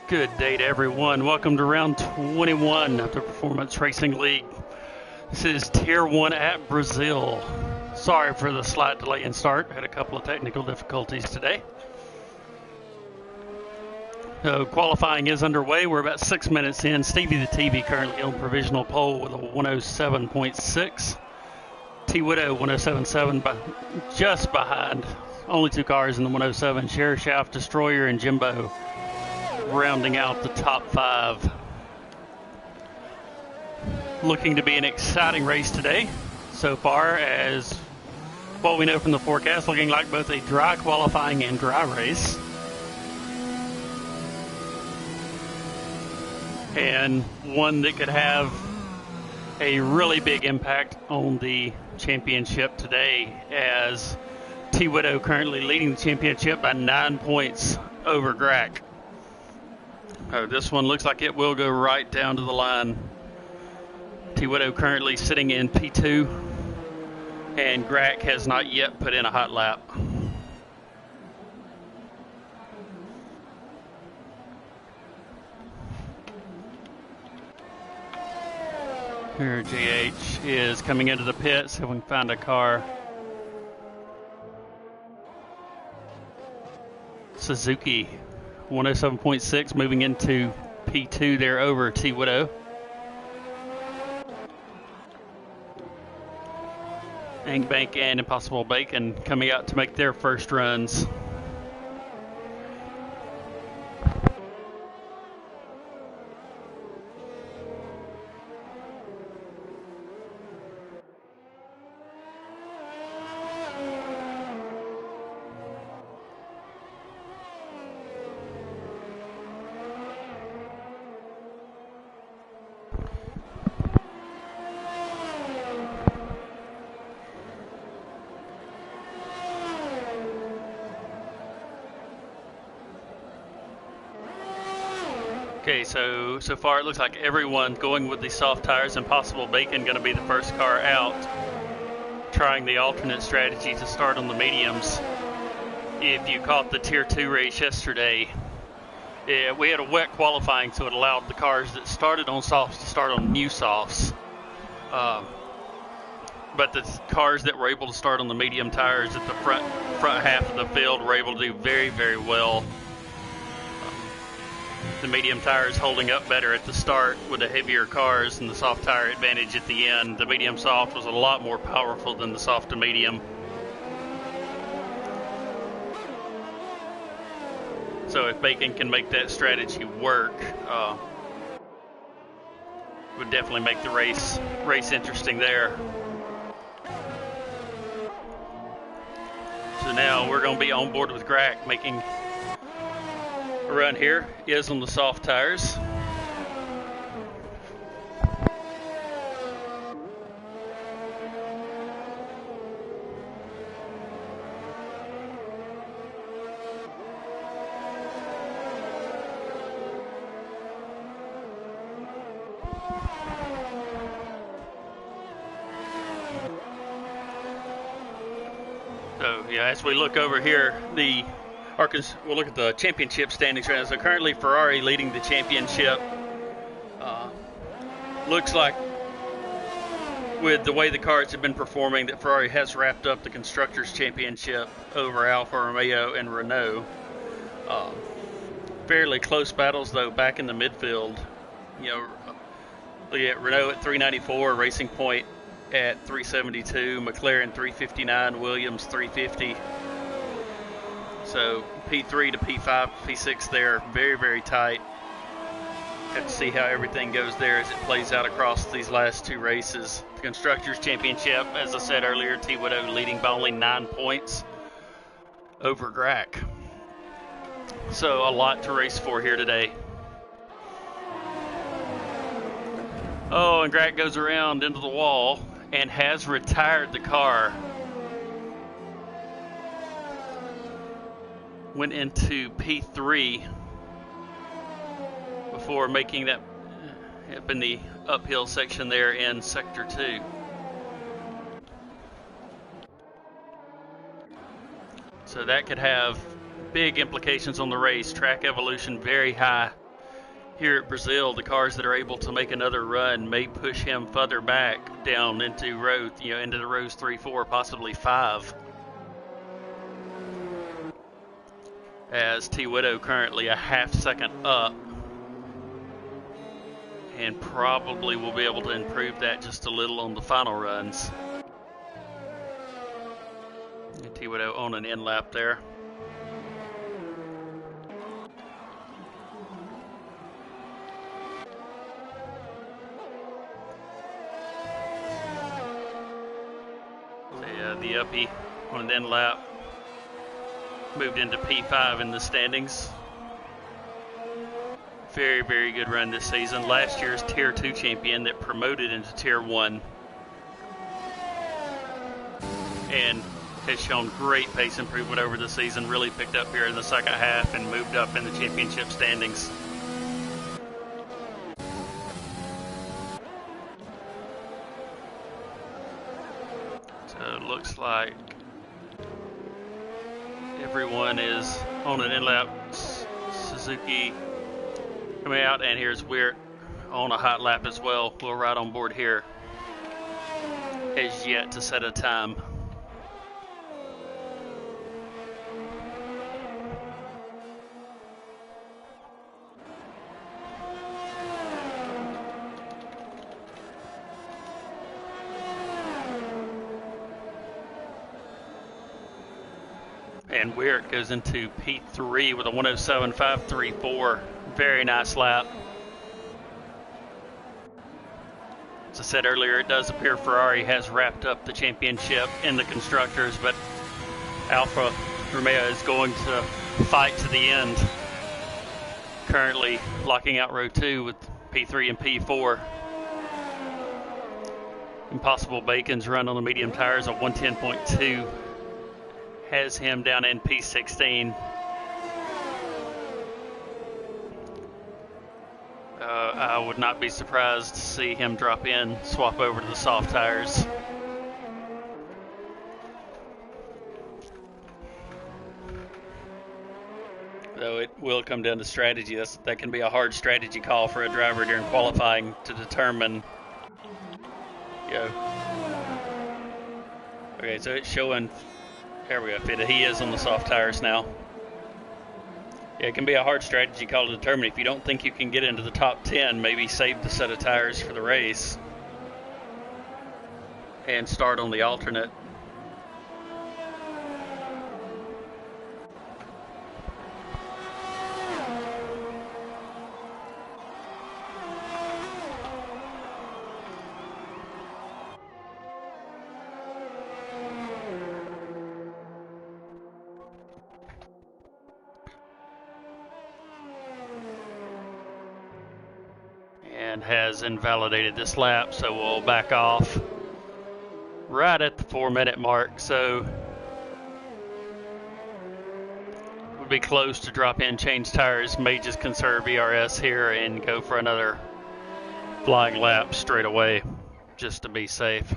Good day to everyone. Welcome to round 21 of the Performance Racing League. This is Tier 1 at Brazil. Sorry for the slight delay in start. Had a couple of technical difficulties today. So qualifying is underway. We're about 6 minutes in. Stevie the TV currently on provisional pole with a 107.6. T-Widow 107.7, just behind. Only two cars in the 107. Sheriff Shaft, Destroyer, and Jimbo rounding out the top five. Looking to be an exciting race today so far, as what we know from the forecast, looking like both a dry qualifying and dry race. And one that could have a really big impact on the championship today, as T-Widow currently leading the championship by 9 points over Grack. This one looks like it will go right down to the line. T-Widow currently sitting in P2, and Grack has not yet put in a hot lap. Here JH is coming into the pit, so we can find a car. Suzuki 107.6 moving into P2 there over T-Widow. Angbank and Impossible Bacon coming out to make their first runs. Okay, so far it looks like everyone going with the soft tires. Impossible Bacon going to be the first car out, trying the alternate strategy to start on the mediums. If you caught the Tier 2 race yesterday, we had a wet qualifying, so it allowed the cars that started on softs to start on new softs. But the cars that were able to start on the medium tires at the front half of the field were able to do very, very well. The medium tires holding up better at the start with the heavier cars, and the soft tire advantage at the end. The medium soft was a lot more powerful than the soft to medium. So if Bacon can make that strategy work, would definitely make the race interesting there. So now we're going to be on board with Grack, making run here is on the soft tires. So yeah, as we look over here, we'll look at the championship standings right now. So currently Ferrari leading the championship. Looks like with the way the cars have been performing that Ferrari has wrapped up the Constructors' Championship over Alfa Romeo and Renault. Fairly close battles though back in the midfield. You know, look at Renault at 394, Racing Point at 372, McLaren 359, Williams 350. So P3 to P5, P6 there, very, very tight. Have to see how everything goes there as it plays out across these last two races. The Constructors' Championship, as I said earlier, T-Widow leading by only 9 points over Grack. So a lot to race for here today. Oh, and Grack goes around into the wall and has retired the car. Went into P3 before making that up in the uphill section there in Sector 2. So that could have big implications on the race. Track evolution very high here at Brazil, the cars that are able to make another run may push him further back down into into the rows 3, 4, possibly 5. As T. Widow currently a half second up, and probably will be able to improve that just a little on the final runs. And T. Widow on an in lap there. The uppie on an in lap moved into P5 in the standings. Very, very good run this season. Last year's Tier 2 champion that promoted into Tier 1 and has shown great pace improvement over the season. Really picked up here in the second half and moved up in the championship standings. So it looks like everyone is on an in-lap. Suzuki coming out, and here's Weir on a hot lap as well. We'll ride on board here. Has yet to set a time. And Weir goes into P3 with a 107.534. Very nice lap. As I said earlier, it does appear Ferrari has wrapped up the championship in the constructors, but Alfa Romeo is going to fight to the end. Currently locking out row 2 with P3 and P4. Impossible Bacon's run on the medium tires of 110.2 has him down in P16. I would not be surprised to see him drop in, swap over to the soft tires. Though it will come down to strategy. That can be a hard strategy call for a driver during qualifying to determine. Okay, so it's showing. There we go. He is on the soft tires now. Yeah, it can be a hard strategy call to determine. If you don't think you can get into the top 10, maybe save the set of tires for the race and start on the alternate. Has invalidated this lap, so we'll back off right at the 4-minute mark. So we'll be close to drop in, change tires, may just conserve ERS here and go for another flying lap straight away just to be safe.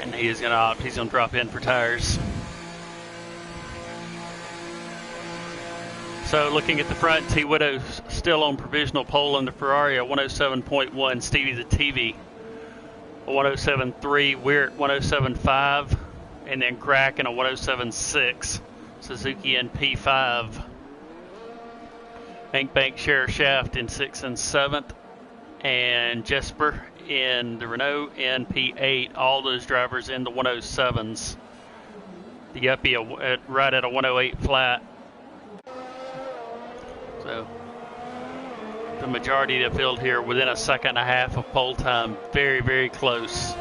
And he is going to opt. He's going to drop in for tires. So looking at the front, T. Widow still on provisional pole in the Ferrari, a 107.1. Stevie the TV, a 107.3. Weir at 107.5. And then Kraken a 107.6. Suzuki in P5. Hank Bank Share Shaft in 6th and 7th. And Jesper in the Renault in P8. All those drivers in the 107s. The uppie right at a 108 flat. So the majority of the field here within a second and a half of pole time. Very, very close.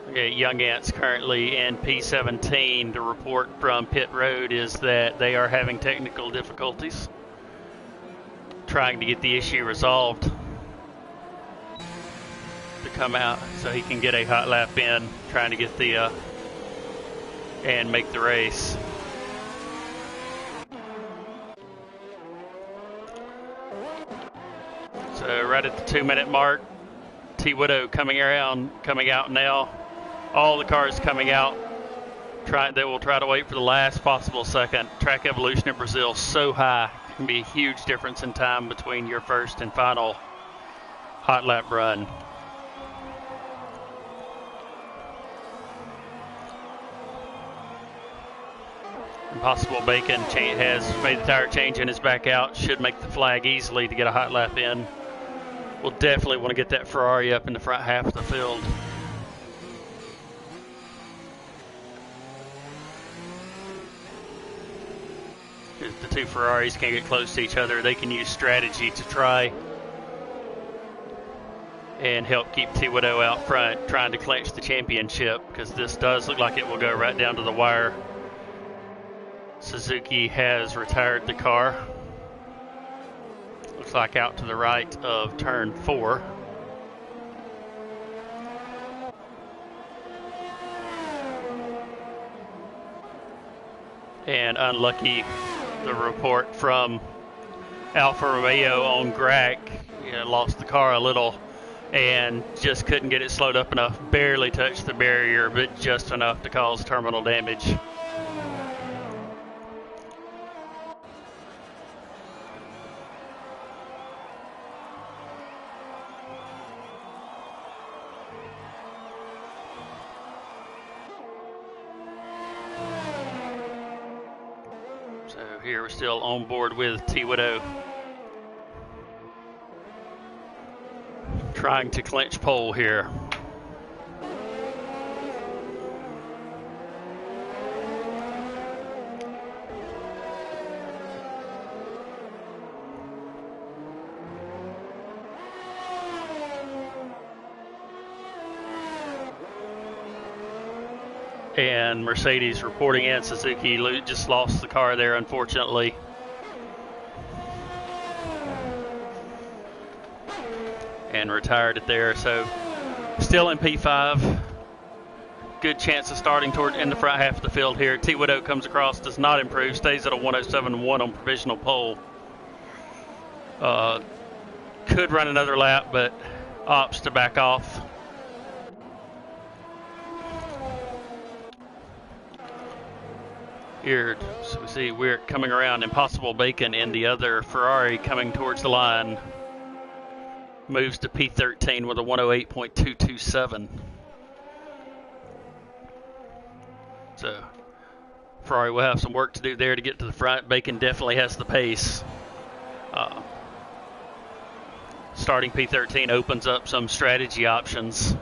Okay, Young Ants currently in P17. The report from pit road is that they are having technical difficulties. trying to get the issue resolved to come out so he can get a hot lap in, trying to get the and make the race. So right at the 2-minute mark, T. Widow coming out now. All the cars coming out. They will try to wait for the last possible second. Track evolution in Brazil so high. It can be a huge difference in time between your first and final hot lap run. Impossible Bacon has made the tire change and is back out. Should make the flag easily to get a hot lap in. We'll definitely want to get that Ferrari up in the front half of the field. If the two Ferraris can't get close to each other, they can use strategy to try and help keep T. Widow out front, trying to clinch the championship, because this does look like it will go right down to the wire. Suzuki has retired the car. Looks like out to the right of turn 4. And unlucky, the report from Alfa Romeo on Grack, lost the car a little and just couldn't get it slowed up enough. Barely touched the barrier, but just enough to cause terminal damage. Here we're still on board with T. Widow, trying to clinch pole here. And Mercedes reporting in. Suzuki just lost the car there, unfortunately. And retired it there. So still in P5. Good chance of starting in the front half of the field here. T. Widow comes across, does not improve, stays at a 107.1 on provisional pole. Could run another lap, but opts to back off. Here, so we see we're coming around. Impossible Bacon in the other Ferrari coming towards the line. Moves to P13 with a 108.227. So Ferrari will have some work to do there to get to the front. Bacon definitely has the pace. Starting P13 opens up some strategy options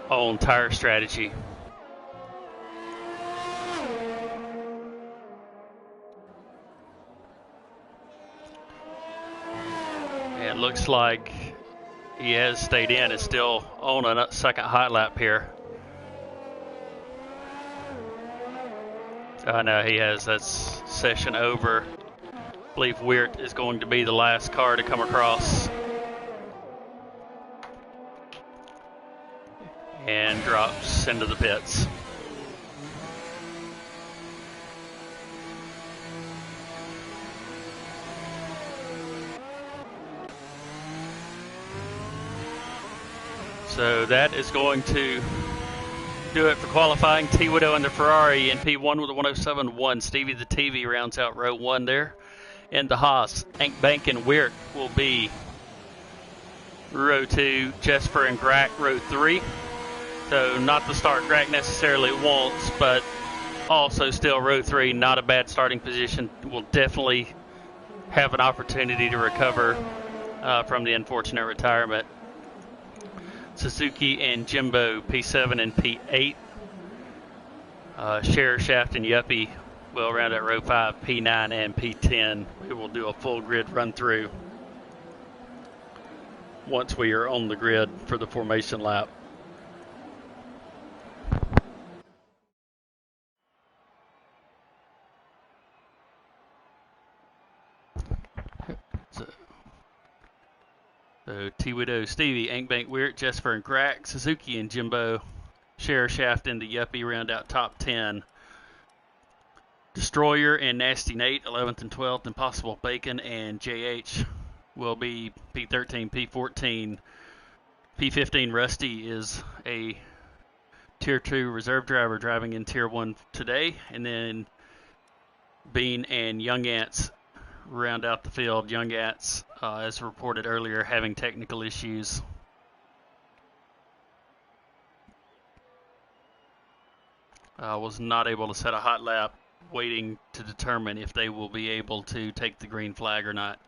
on tire strategy. It looks like he has stayed in. It's still on a second hot lap here. No, he has. That's session over. I believe Weert is going to be the last car to come across. And drops into the pits. So that is going to do it for qualifying. T. Widow and the Ferrari in P1 with a 107.1. Stevie the TV rounds out row 1 there. And the Haas, Bank and Weert will be row 2. Jesper and Grack row 3. So not the start Grack necessarily wants, but also still row 3. Not a bad starting position. Will definitely have an opportunity to recover from the unfortunate retirement. Suzuki and Jimbo, P7 and P8. Scherer, Shaft, and Yuppie will round out row 5, P9 and P10. We will do a full grid run through once we are on the grid for the formation lap. So So T-Widow, Stevie, Ankbank, Weird, Jesper, and Grack, Suzuki and Jimbo, Share Shaft and the Yuppie round out top 10. Destroyer and Nasty Nate, 11th and 12th. Impossible Bacon and JH will be P13, P14. P15 Rusty is a Tier 2 reserve driver driving in Tier 1 today. And then Bean and Young Ants round out the field. Young Ants, as reported earlier, having technical issues. Was not able to set a hot lap, waiting to determine if they will be able to take the green flag or not.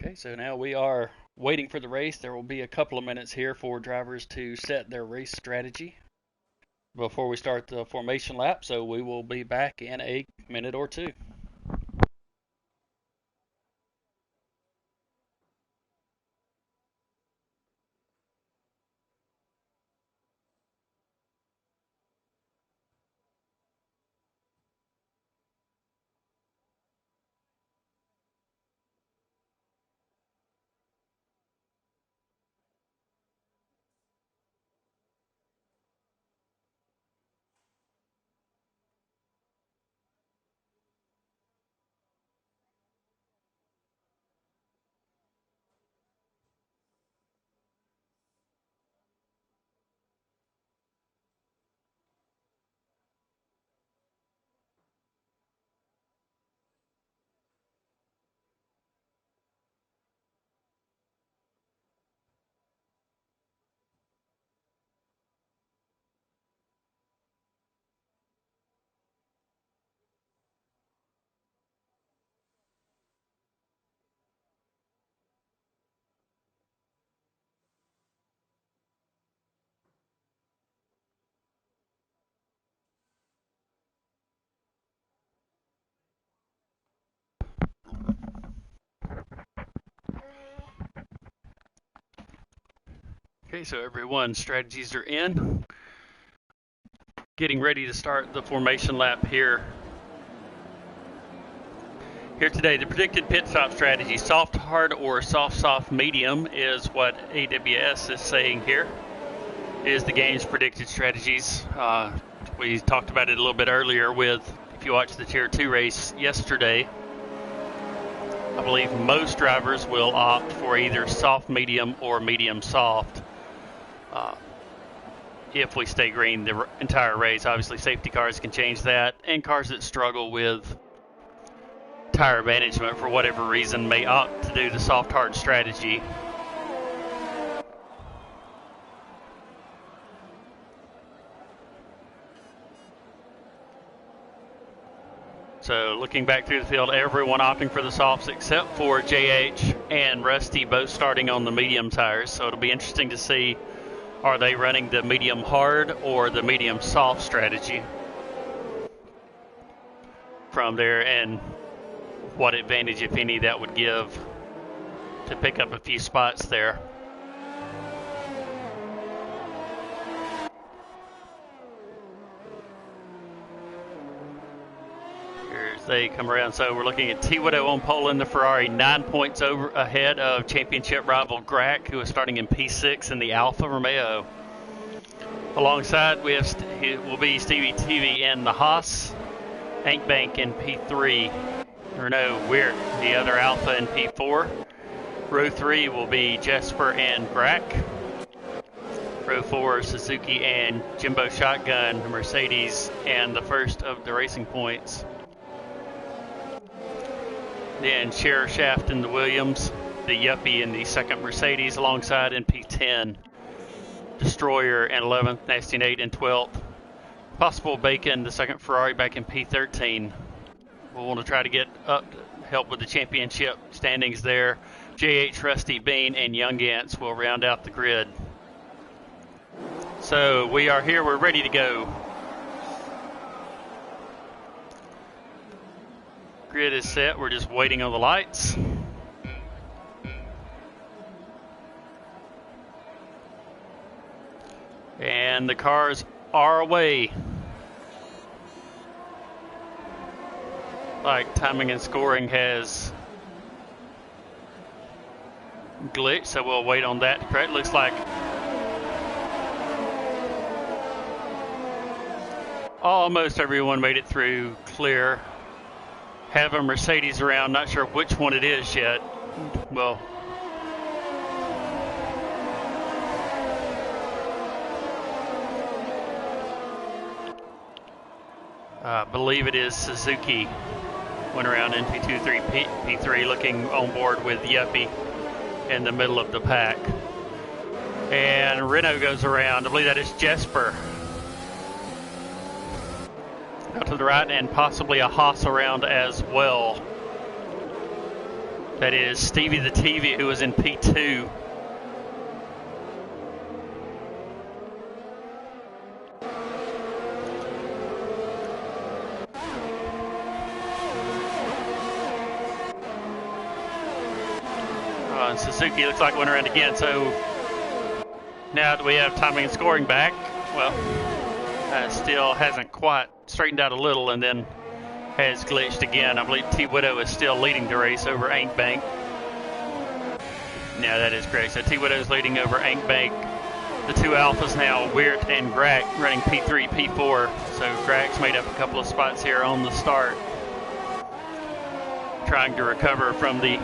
Okay, so now we are waiting for the race. There will be a couple of minutes here for drivers to set their race strategy before we start the formation lap, so we will be back in a minute or two. Okay, so everyone's strategies are in. Getting ready to start the formation lap here. Here today, the predicted pit stop strategy, soft hard or soft medium is what AWS is saying here. Is the game's predicted strategies. We talked about it a little bit earlier with, if you watched the Tier 2 race yesterday, I believe most drivers will opt for either soft medium or medium soft. If we stay green the entire race, obviously safety cars can change that, and cars that struggle with tire management for whatever reason may opt to do the soft hard strategy. So looking back through the field, everyone opting for the softs except for JH and Rusty, both starting on the medium tires. So it'll be interesting to see, are they running the medium hard or the medium soft strategy from there, and what advantage, if any, that would give to pick up a few spots there. Here's they come around. So we're looking at T-Widow on pole in the Ferrari, 9 points ahead of championship rival Grack, who is starting in P6 in the Alfa Romeo. Alongside, will be Stevie TV in the Haas, Ankbank in P3, Renault Weird, the other Alpha in P4. Row 3 will be Jesper and Grack. Row 4, Suzuki and Jimbo Shotgun, Mercedes, and the first of the Racing Points. Then Share Shaft in the Williams, the Yuppie in the second Mercedes, alongside in P10. Destroyer and 11th, Nasty Nate in 12th. Possible Bacon, the second Ferrari, back in P13. We'll want to try to get up, help with the championship standings there. JH, Rusty, Bean, and Young Ants will round out the grid. So we are here, we're ready to go. Grid is set, we're just waiting on the lights. And the cars are away. Like timing and scoring has glitched, so we'll wait on that. Correct. Looks like almost everyone made it through clear. Have a Mercedes around, not sure which one it is yet. Well, I believe it is Suzuki. Went around in P23, P3 looking on board with Yuppie in the middle of the pack. And Renault goes around. I believe that is Jesper. Out to the right, and possibly a Haas around as well. That is Stevie the TV, who was in P2. And Suzuki looks like went around again, so now that we have timing and scoring back, well, still hasn't quite straightened out a little, and then has glitched again. I believe T Widow is still leading the race over Ankbank. No, that is correct. So T Widow is leading over Ankbank. The two alphas now, Weert and Grack, running P3, P4. So Grack's made up a couple of spots here on the start, trying to recover from the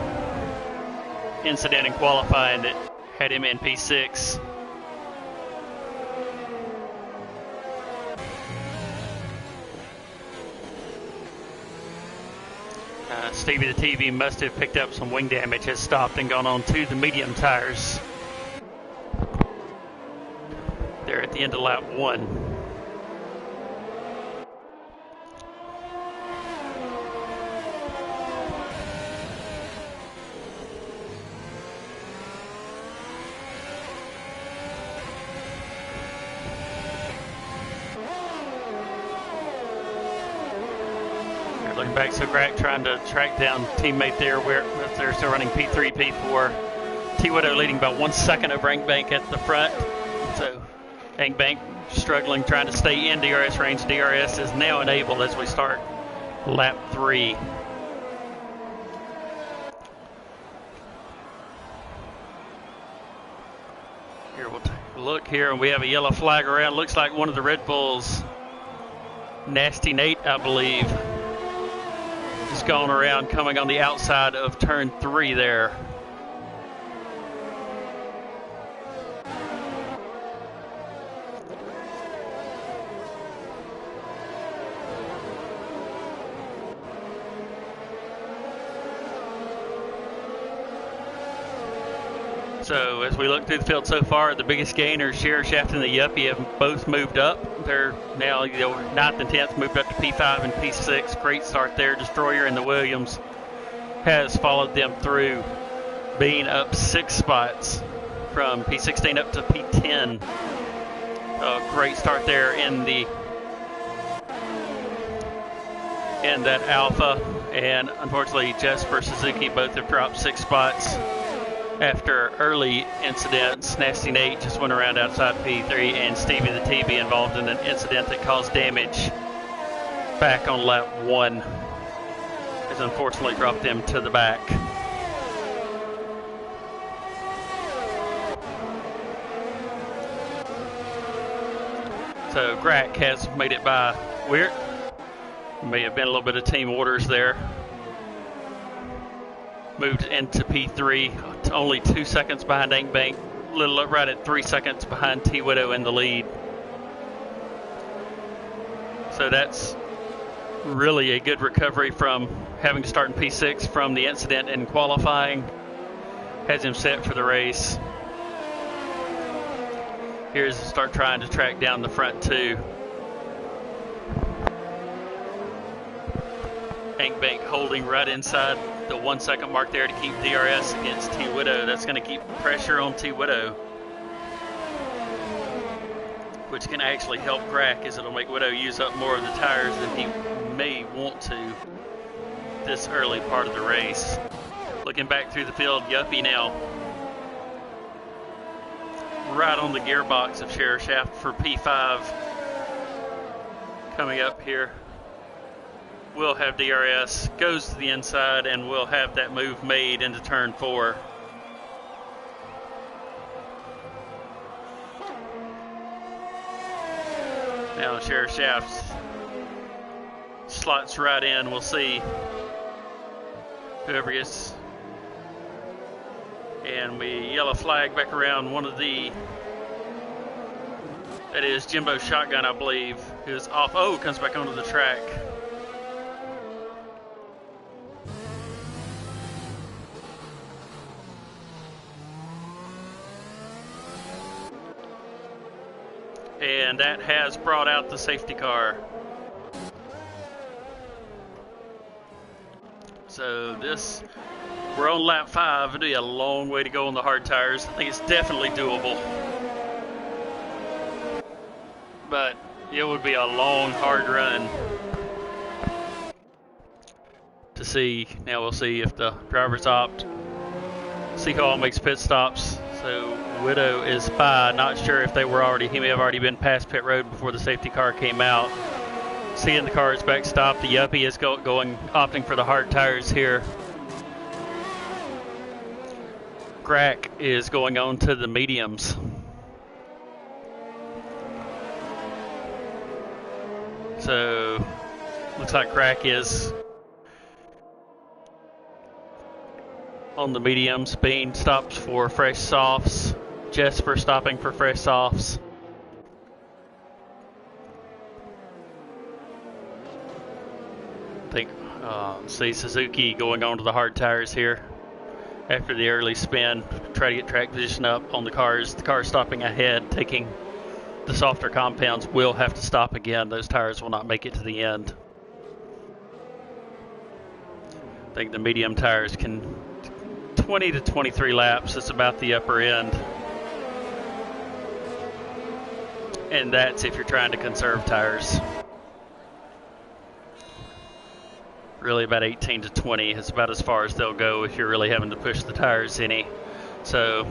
incident in qualifying that had him in P6. Stevie the TV must have picked up some wing damage, has stopped and gone on to the medium tires. They're at the end of lap 1. Looking back, so Grack trying to track down teammate there where they're still running P3, P4. T Widow leading about 1 second over Ankbank at the front. So Ankbank struggling, trying to stay in DRS range. DRS is now enabled as we start lap 3. Here we'll take a look here, and we have a yellow flag around. Looks like one of the Red Bulls, Nasty Nate, I believe, just going around, coming on the outside of turn 3 there. So as we look through the field so far, the biggest gainers, Shaft and the Yuppie, have both moved up. They're now 9th and 10th, moved up to P5 and P6. Great start there. Destroyer in the Williams has followed them through, being up 6 spots from P16 up to P10. Great start there in that Alpha, and unfortunately Jesper, Suzuki both have dropped 6 spots after early incidents. Nasty Nate just went around outside P3, and Stevie the TV involved in an incident that caused damage back on lap 1 has unfortunately dropped them to the back. So Grack has made it by Weird. May have been a little bit of team orders there. Moved into P3, only 2 seconds behind Ankbank, right at 3 seconds behind T Widow in the lead. So that's really a good recovery from having to start in P6 from the incident in qualifying. Has him set for the race. Here's start trying to track down the front 2. Ankbank holding right inside the 1 second mark there to keep DRS against T Widow. That's going to keep pressure on T Widow. which can actually help Crack, as it'll make Widow use up more of the tires than he may want to this early part of the race. Looking back through the field, Yuppie now right on the gearbox of Sheriff Shaft for P5. Coming up here, we'll have DRS, goes to the inside, and we'll have that move made into turn 4. Now Sheriff Shaft slots right in. We'll see whoever gets, and we yellow flag back around one of the, that is Jimbo Shotgun, I believe, who's off. Oh, comes back onto the track. And that has brought out the safety car. So this, we're on lap 5. It'll be a long way to go on the hard tires. I think it's definitely doable. But it would be a long, hard run to see. Now we'll see if the drivers opt. See who all makes pit stops. So Widow is by. Not sure if they were already, he may have already been past pit road before the safety car came out. Seeing the cars back stop, the Yuppie is opting for the hard tires here. Crack is going on to the mediums. So looks like Crack is on the mediums. Bean stops for fresh softs. Jesper stopping for fresh softs. I think see Suzuki going on to the hard tires here after the early spin. Try to get track position up on the cars. The cars stopping ahead, taking the softer compounds, will have to stop again. Those tires will not make it to the end. I think the medium tires can 20 to 23 laps. It's about the upper end. And that's if you're trying to conserve tires. Really about 18 to 20 is about as far as they'll go if you're really having to push the tires any. So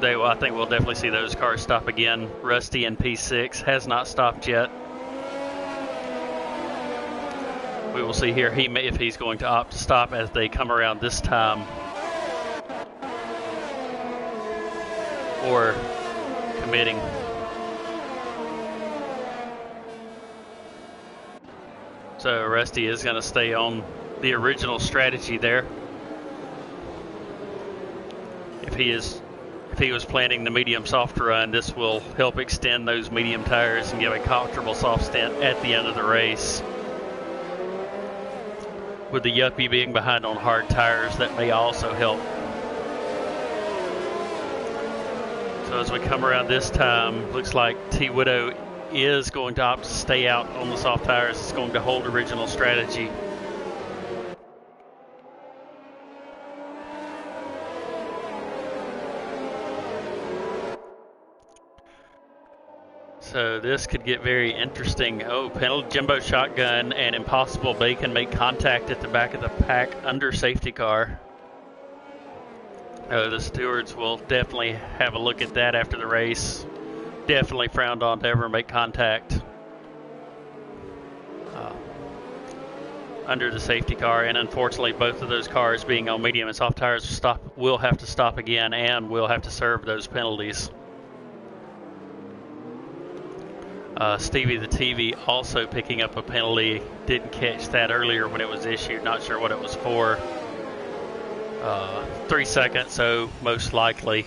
I think we'll definitely see those cars stop again. Rusty in P6 has not stopped yet. We will see here if he's going to opt to stop as they come around this time, or committing. So Rusty is going to stay on the original strategy there. If he was planning the medium soft run, this will help extend those medium tires and give a comfortable soft stint at the end of the race. With the Yuppie being behind on hard tires, that may also help. So as we come around this time, looks like T Widow is going to opt to stay out on the soft tires. It's going to hold original strategy. So this could get very interesting. Oh, penalty, Jimbo Shotgun and Impossible Bacon make contact at the back of the pack under safety car. The stewards will definitely have a look at that after the race. Definitely frowned on to ever make contact under the safety car, and unfortunately both of those cars being on medium and soft tires will have to stop again and will have to serve those penalties. Stevie the TV also picking up a penalty. Didn't catch that earlier when it was issued. Not sure what it was for. 3 seconds, so most likely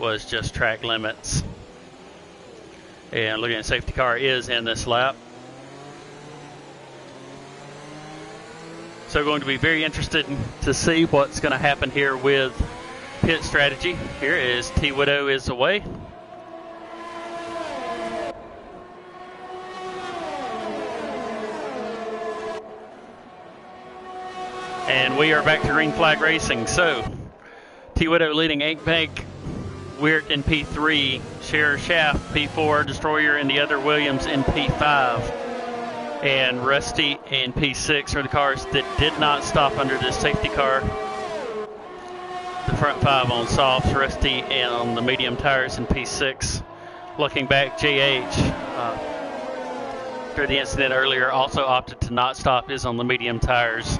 was just track limits. And looking at safety car is in this lap. So going to be very interested to see what's going to happen here with pit strategy. Here is T Widow is away. And we are back to green flag racing. So T Widow leading 8 bank Weird in P3, Scherer Shaft P4, Destroyer and the other Williams in P5. And Rusty and P6 are the cars that did not stop under this safety car. The front five on softs, Rusty and on the medium tires in P6. Looking back, JH, after the incident earlier, also opted to not stop his on the medium tires.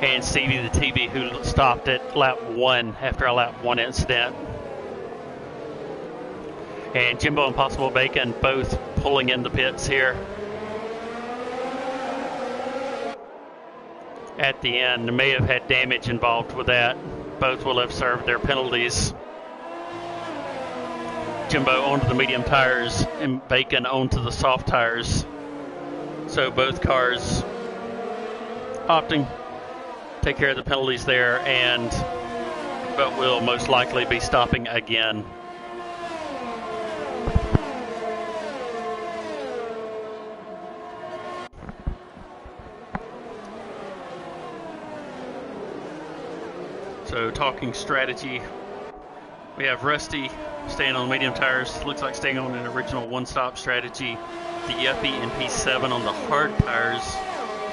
And Stevie the TV, who stopped at lap 1 after a lap 1 incident. And Jimbo and Possible Bacon both pulling in the pits here. At the end, they may have had damage involved with that. Both will have served their penalties. Jimbo onto the medium tires and Bacon onto the soft tires. So both cars opting to take care of the penalties there, but will most likely be stopping again. So talking strategy, we have Rusty staying on medium tires. Looks like staying on an original one-stop strategy. The Yuppie in P7 on the hard tires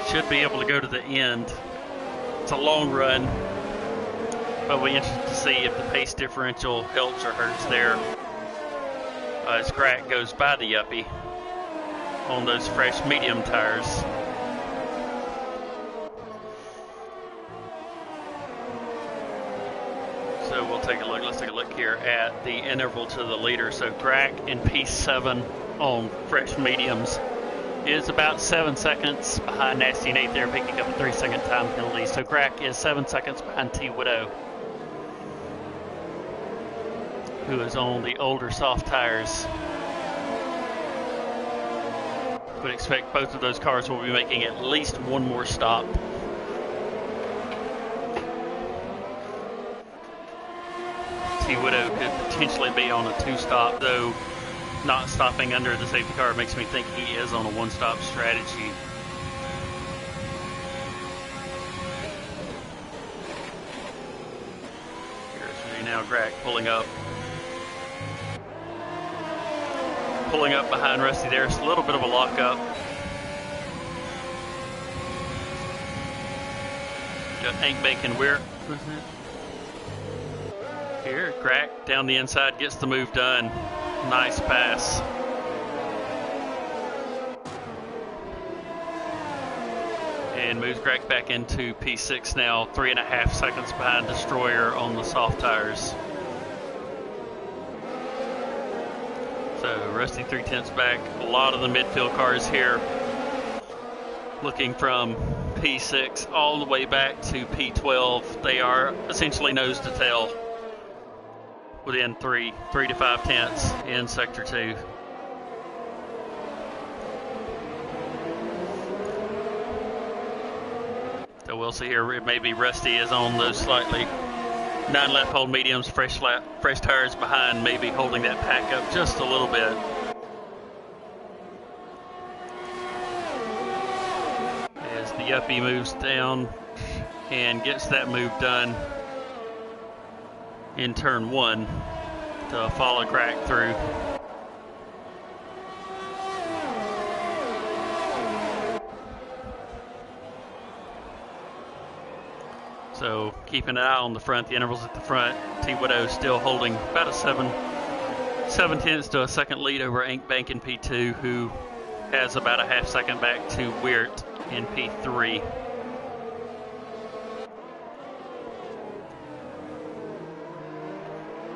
should be able to go to the end. It's a long run, but we're interested to see if the pace differential helps or hurts there. As Crack goes by the Yuppie on those fresh medium tires. So we'll take a look. Let's take a look here at the interval to the leader. So Grack in P7 on fresh mediums is about 7 seconds behind Nasty Nate there, picking up a 3-second time penalty. So Grack is 7 seconds behind T Widow, who is on the older soft tires. Would expect both of those cars will be making at least one more stop. T Widow could potentially be on a 2-stop, though not stopping under the safety car makes me think he is on a one-stop strategy. Here's now Grack pulling up behind Rusty there. It's a little bit of a lockup. Got Hank Bacon Weir. Here, Grack down the inside gets the move done. Nice pass. And moves Grack back into P6 now, 3.5 seconds behind Destroyer on the soft tires. So Rusty 3/10 back. A lot of the midfield cars here looking from P6 all the way back to P12. They are essentially nose to tail within 3 to 5 tenths in Sector 2. So we'll see here, maybe Rusty is on those slightly 9 lap hold mediums, fresh tires behind, maybe holding that pack up just a little bit. As the Yuppie moves down and gets that move done in turn 1 to follow Grack through. So keeping an eye on the front, the intervals at the front. T Widow still holding about a 7 tenths to a second lead over Ink Bank in P2, who has about a half second back to Weird in P3.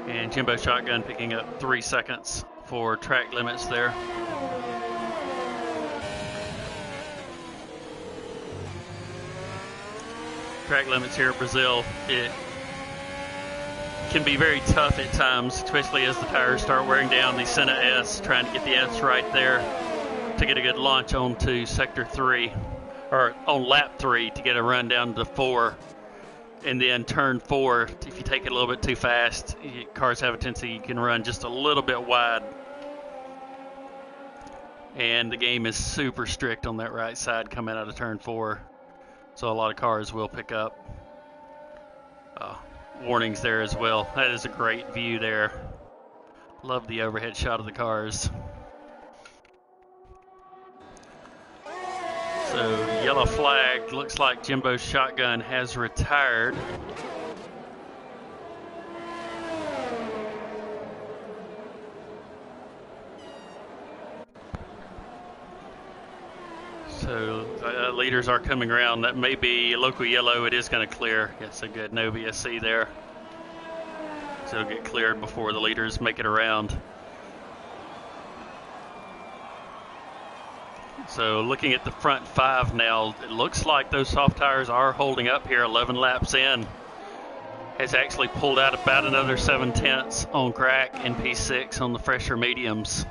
And Jimbo Shotgun picking up 3 seconds for track limits there. Track limits here at Brazil, it can be very tough at times, especially as the tires start wearing down. The Senna S, trying to get the S right there to get a good launch onto Sector 3, or on lap 3 to get a run down to 4. And then turn 4, if you take it a little bit too fast, cars have a tendency you can run just a little bit wide. And the game is super strict on that right side coming out of turn 4. So a lot of cars will pick up warnings there as well. That is a great view there Love the overhead shot of the cars. So yellow flag, looks like Jimbo's shotgun has retired. So leaders are coming around. That may be local yellow. It is going to clear. Yes, a good no VSC there. So it'll get cleared before the leaders make it around. So looking at the front 5 now, it looks like those soft tires are holding up here 11 laps in. Has actually pulled out about another 7/10 on crack and P6 on the fresher mediums.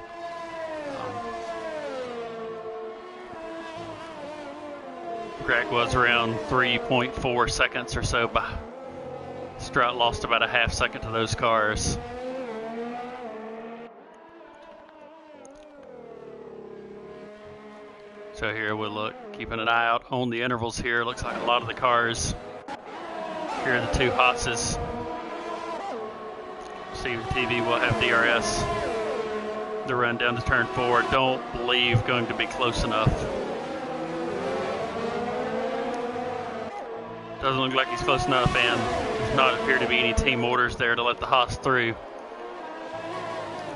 Crack was around 3.4 seconds or so. Strout lost about a half second to those cars. So here we'll look, keeping an eye out on the intervals here. Looks like a lot of the cars. Here are the 2 Hotses. See the TV will have DRS. The run down to turn 4. Don't believe going to be close enough. Doesn't look like he's close enough, and does not appear to be any team orders there to let the Haas through.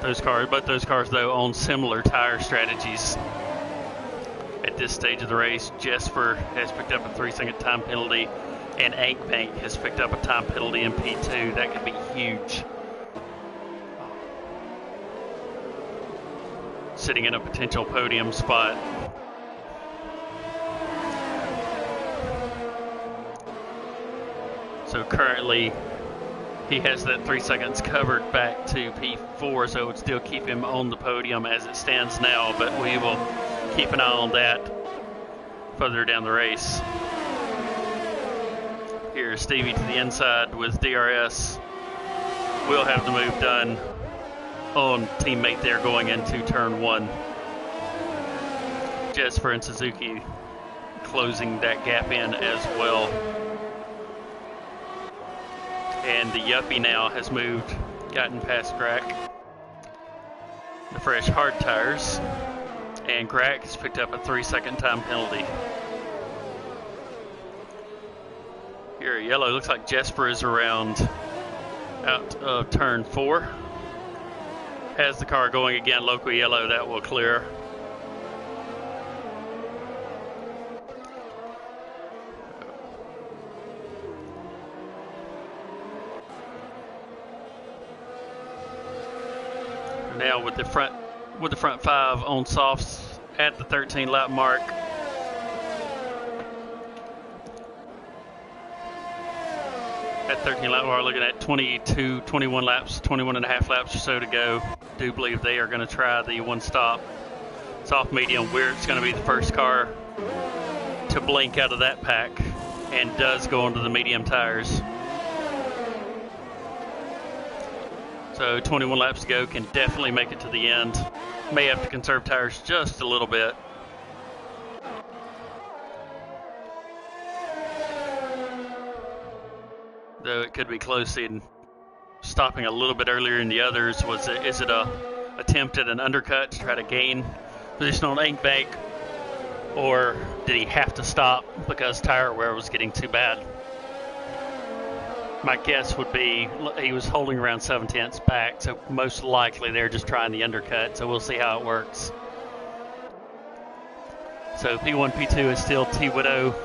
Both those cars though own similar tire strategies. At this stage of the race, Jesper has picked up a 3-second time penalty, and Ankbank has picked up a time penalty in P2. That could be huge. Sitting in a potential podium spot. So currently, he has that 3 seconds covered back to P4, so it would still keep him on the podium as it stands now, but we will keep an eye on that further down the race. Here's Stevie to the inside with DRS. We'll have the move done on teammate there going into turn 1. Jesper and Suzuki closing that gap in as well. And the Yuppie now has moved, gotten past Crack. The fresh hard tires. And Crack has picked up a 3-second time penalty. Here, yellow, looks like Jesper is around out of turn 4. Has the car going again, local yellow, that will clear. Now with the front 5 on softs at the 13 lap mark. At 13 lap mark, looking at 21 laps, 21 and a half laps or so to go. Do believe they are going to try the one stop soft medium. Weird's going to be the first car to blink out of that pack and does go onto the medium tires. So 21 laps to go, can definitely make it to the end. May have to conserve tires just a little bit. Though it could be close in stopping a little bit earlier than the others. Is it a attempt at an undercut to try to gain position on Ankbank? Or did he have to stop because tire wear was getting too bad? My guess would be he was holding around 7/10 back, so most likely they're just trying the undercut, so we'll see how it works. So P1, P2 is still T Widow.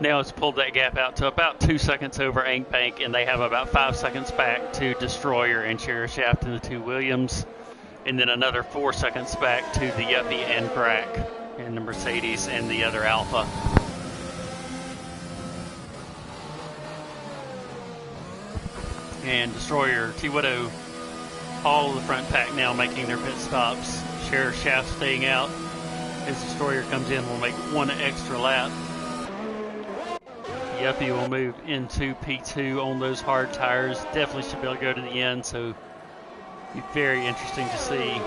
Now it's pulled that gap out to about 2 seconds over Ankbank, and they have about 5 seconds back to Destroyer and Sheriff Shaft and the 2 Williams, and then another 4 seconds back to the Yuppie and Crack, and the Mercedes and the other Alpha. And Destroyer, T-Widow, all of the front pack now making their pit stops. Sheriff Shaft staying out as Destroyer comes in, will make one extra lap. Yuppie will move into P2 on those hard tires. Definitely should be able to go to the end, so be very interesting to see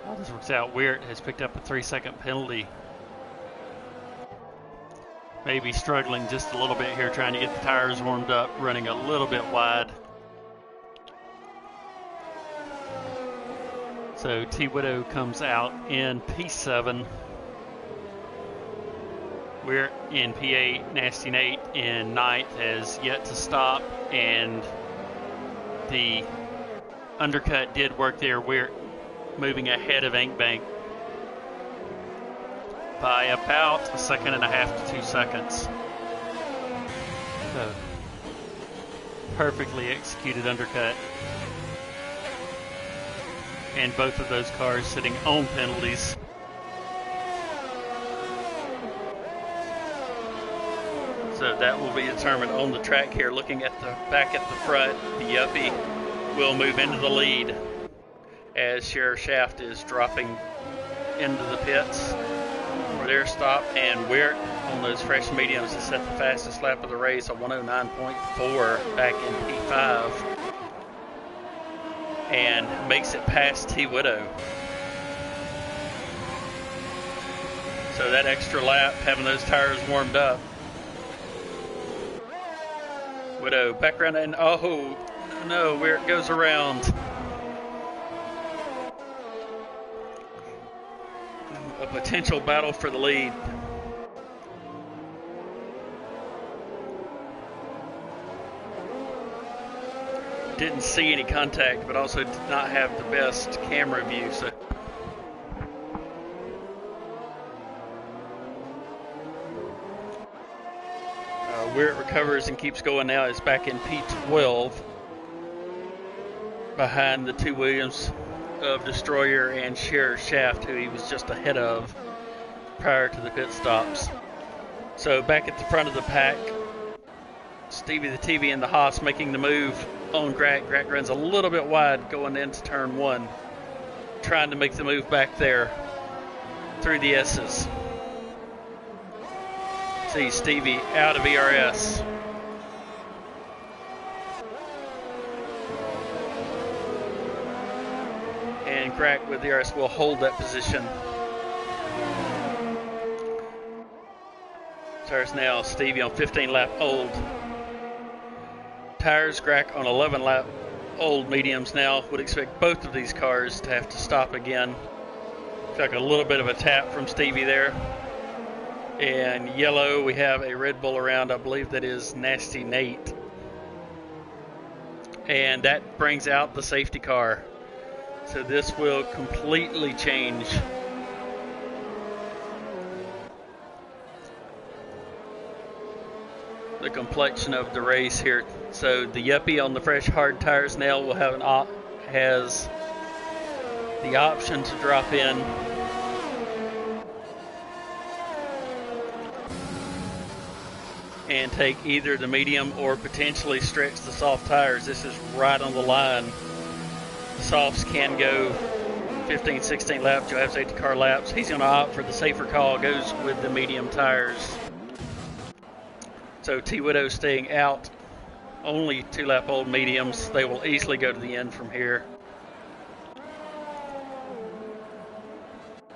how this works out. Weird has picked up a 3-second penalty. Maybe struggling just a little bit here, trying to get the tires warmed up, running a little bit wide. So T. Widow comes out in P7. We're in P8. Nasty Nate in 9th has yet to stop, and the undercut did work there. We're moving ahead of Ink Bank by about 1.5 seconds to 2 seconds. So, perfectly executed undercut. And both of those cars sitting on penalties. So that will be determined on the track here. Looking at the back at the front, the Yuppie will move into the lead as Sheriff Shaft is dropping into the pits for their stop, and Weir on those fresh mediums has set the fastest lap of the race, a 109.4 back in P5, and makes it past T. Widow. So that extra lap, having those tires warmed up. Widow back around, and oh no, where it goes around. A potential battle for the lead. Didn't see any contact, but also did not have the best camera view. So where it recovers and keeps going now is back in P12 behind the two Williams of Destroyer and Sheriff Shaft, who he was just ahead of prior to the pit stops. So back at the front of the pack, Stevie the TV and the Haas making the move on Grack. Grack runs a little bit wide going into turn 1, trying to make the move back there through the S's. See Stevie out of ERS. And Grack with ERS will hold that position. Tires now Stevie on 15 lap old. Tires Grack on 11 lap old mediums now. Would expect both of these cars to have to stop again. Looks like a little bit of a tap from Stevie there. And yellow, we have a Red Bull around. I believe that is Nasty Nate. And that brings out the safety car. So this will completely change the complexion of the race here. So the Yuppie on the fresh hard tires now will have has the option to drop in and take either the medium or potentially stretch the soft tires. This is right on the line. The softs can go 15, 16 laps. You'll have safety car laps. He's going to opt for the safer call, goes with the medium tires. So T. Widow staying out, only 2 lap old mediums. They will easily go to the end from here.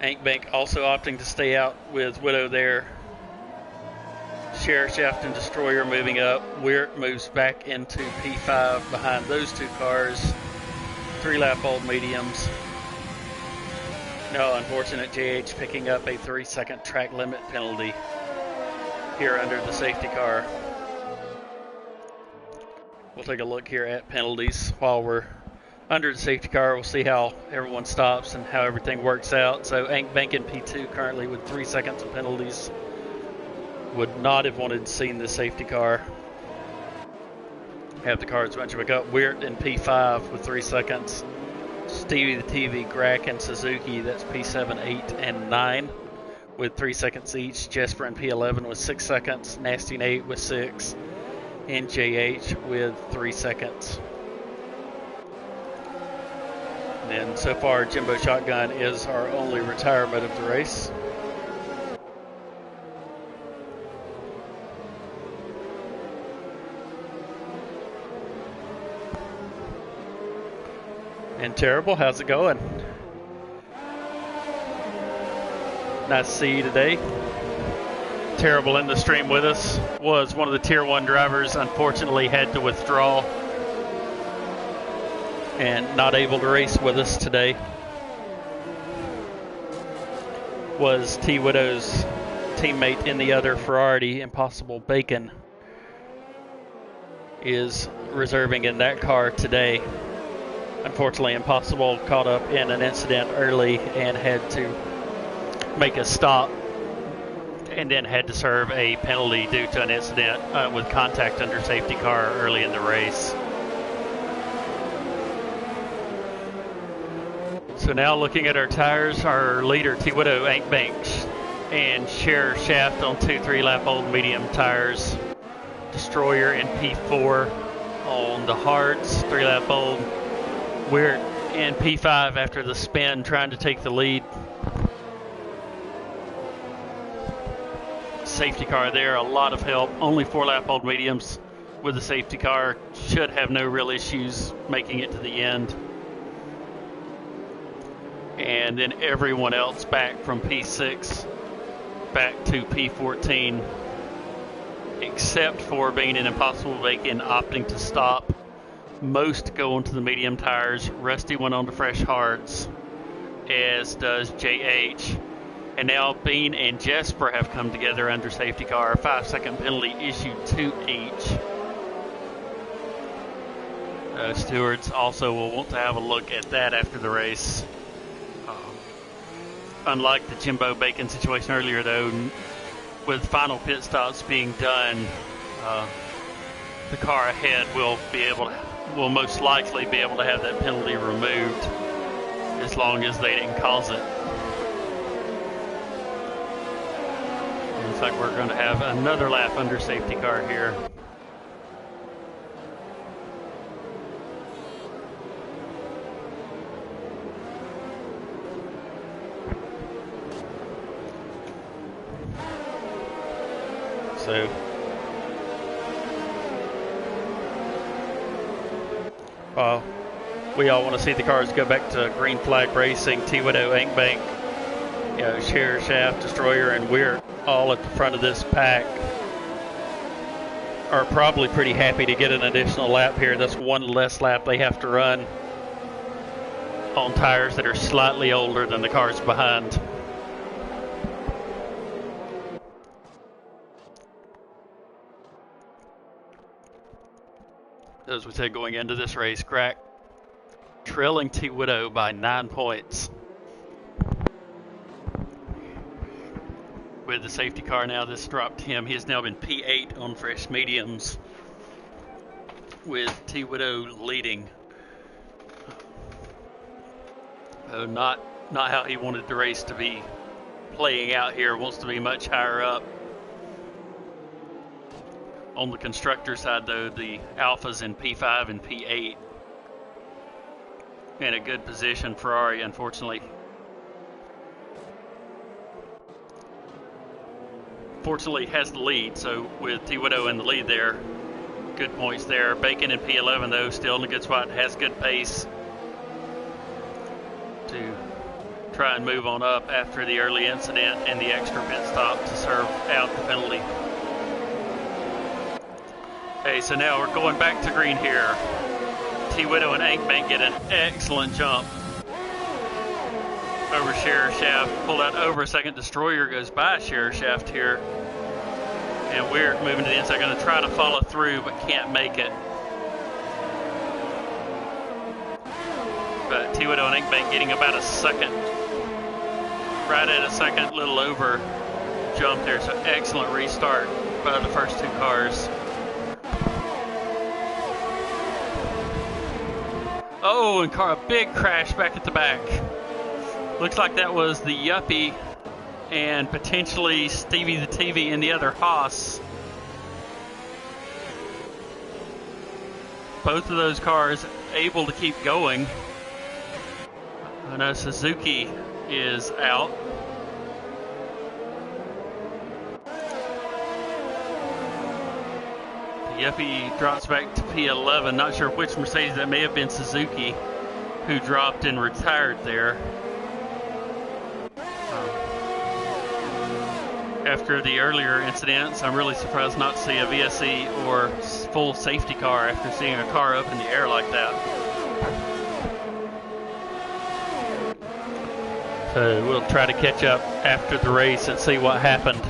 Ink Bank also opting to stay out with Widow there. Sheriff Shaft and Destroyer moving up. Weir moves back into P5 behind those 2 cars. 3 lap old mediums. No, unfortunate JH picking up a 3-second track limit penalty here under the safety car. We'll take a look here at penalties while we're under the safety car. We'll see how everyone stops and how everything works out. So Ink Bank in P2 currently with 3 seconds of penalties. Would not have wanted to see the safety car. Have the cars bunch back up. Weir in P5 with 3 seconds. Stevie the TV, Grack, and Suzuki, that's P7, 8, and 9 with 3 seconds each. Jesper in P11 with 6 seconds. Nasty Nate with 6. And JH with 3 seconds. And then so far, Jimbo Shotgun is our only retirement of the race. And Terrible, how's it going? Nice to see you today. Terrible in the stream with us. Was one of the Tier 1 drivers, unfortunately had to withdraw and not able to race with us today. was T. Widow's teammate in the other Ferrari, Impossible Bacon, is reserving in that car today. Unfortunately, Impossible caught up in an incident early and had to make a stop, and then had to serve a penalty due to an incident with contact under safety car early in the race. So now looking at our tires, our leader T. Widow, Ain't Banks, and Share Shaft on 2-3 lap old medium tires. Destroyer in P4 on the hards, 3 lap old. We're in P5 after the spin, trying to take the lead. Safety car there, a lot of help. Only 4 lap old mediums with the safety car. Should have no real issues making it to the end. And then everyone else back from P6 back to P14, except for being an Impossible Bacon opting to stop. Most go onto the medium tires. Rusty went on to fresh hards, as does JH. And now Bean and Jesper have come together under safety car. A 5-second penalty issued to each. Stewards also will want to have a look at that after the race. Unlike the Jimbo Bacon situation earlier, though, with final pit stops being done, the car ahead will most likely be able to have that penalty removed, as long as they didn't cause it. Looks like we're going to have another lap under safety car here. So we all want to see the cars go back to green flag racing. T. Widow, Ink Bank, Share Shaft, Destroyer, and we're all at the front of this pack. Are probably pretty happy to get an additional lap here. That's one less lap they have to run on tires that are slightly older than the cars behind. As we said going into this race, Crack trailing T. Widow by 9 points. With the safety car now, this dropped him. He has now been P8 on fresh mediums, with T. Widow leading. Not how he wanted the race to be playing out here. Wants to be much higher up. On the constructor side, though, the Alphas in P5 and P8 in a good position. Ferrari, unfortunately, has the lead. So with T. Widow in the lead there, good points there. Bacon in P11, though, still in a good spot, has good pace to try and move on up after the early incident and the extra pit stop to serve out the penalty. Okay, so now we're going back to green here. T. Widow and Ankbank get an excellent jump over Share Shaft. Pulled out over a second. Destroyer goes by Share Shaft here. And we're moving to the inside. Going to try to follow through, but can't make it. But T. Widow and Ankbank getting about a second. Right at a second, little over jump there. So excellent restart by the first two cars. Oh, and a big crash back at the back. Looks like that was the Yuppie and potentially Stevie the TV in the other Haas. Both of those cars able to keep going. I know Suzuki is out. Yuppie drops back to P11. Not sure which Mercedes. That may have been Suzuki who dropped and retired there. After the earlier incidents, I'm really surprised not to see a VSC or full safety car after seeing a car up in the air like that. So we'll try to catch up after the race and see what happened.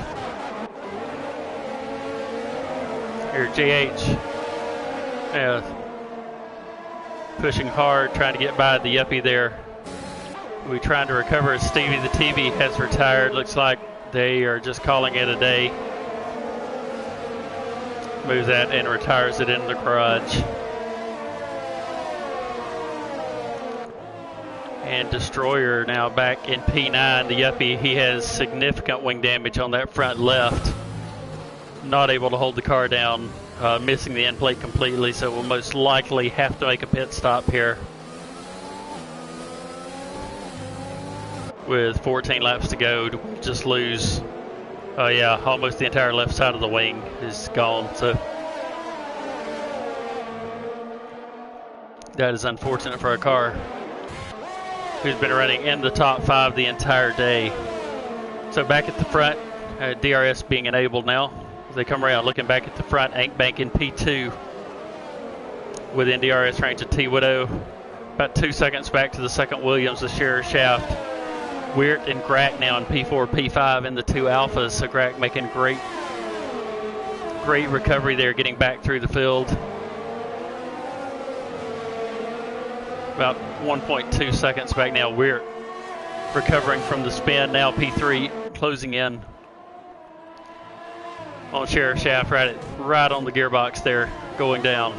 Here, JH pushing hard, trying to get by the Yuppie there. We're trying to recover. Stevie the TV has retired. Looks like they are just calling it a day. Moves that and retires it into the garage. And Destroyer now back in P9. The Yuppie, he has significant wing damage on that front left. Not able to hold the car down, missing the end plate completely, so we'll most likely have to make a pit stop here. With 14 laps to go, just lose, almost the entire left side of the wing is gone. So that is unfortunate for a car who's been running in the top 5 the entire day. So back at the front, DRS being enabled now. As they come around, looking back at the front, Ank Bank in P2 within DRS range of T Widow. About 2 seconds back to the second Williams, the Scherer Shaft. Weert and Grack now in P4, P5 in the 2 Alphas. So Grack making great recovery there, getting back through the field. About 1.2 seconds back now. Weert recovering from the spin. Now P3 closing in on Scherer Shaft, right on the gearbox there, going down.